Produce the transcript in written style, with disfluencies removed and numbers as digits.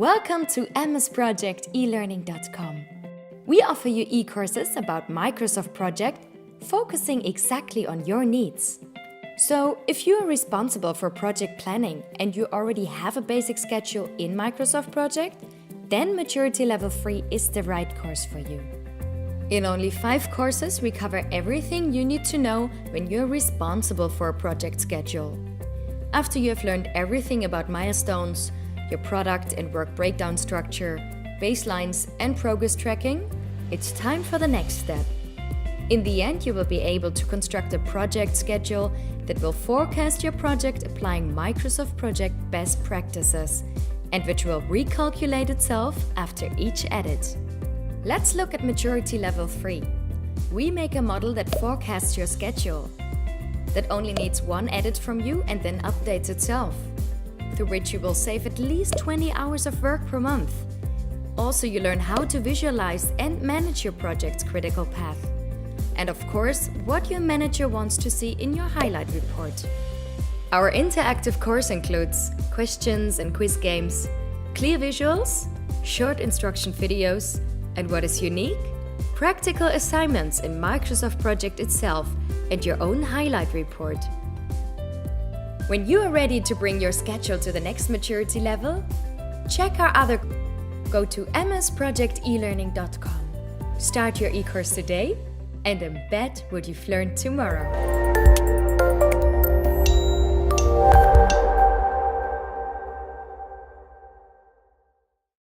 Welcome to msproject-elearning.com. We offer you e-courses about Microsoft Project, focusing exactly on your needs. So, if you are responsible for project planning and you already have a basic schedule in Microsoft Project, then Maturity Level 3 is the right course for you. In only 5 courses, we cover everything you need to know when you're responsible for a project schedule. After you have learned everything about milestones, your product and work breakdown structure, baselines, and progress tracking, it's time for the next step. In the end, you will be able to construct a project schedule that will forecast your project applying Microsoft Project best practices and which will recalculate itself after each edit. Let's look at Maturity Level 3. We make a model that forecasts your schedule, that only needs one edit from you and then updates itself, through which you will save at least 20 hours of work per month. Also, you learn how to visualize and manage your project's critical path. And of course, what your manager wants to see in your highlight report. Our interactive course includes questions and quiz games, clear visuals, short instruction videos, and what is unique? Practical assignments in Microsoft Project itself and your own highlight report. When you are ready to bring your schedule to the next maturity level, check our other. Go to msproject-elearning.com. Start your e-course today and embed what you've learned tomorrow.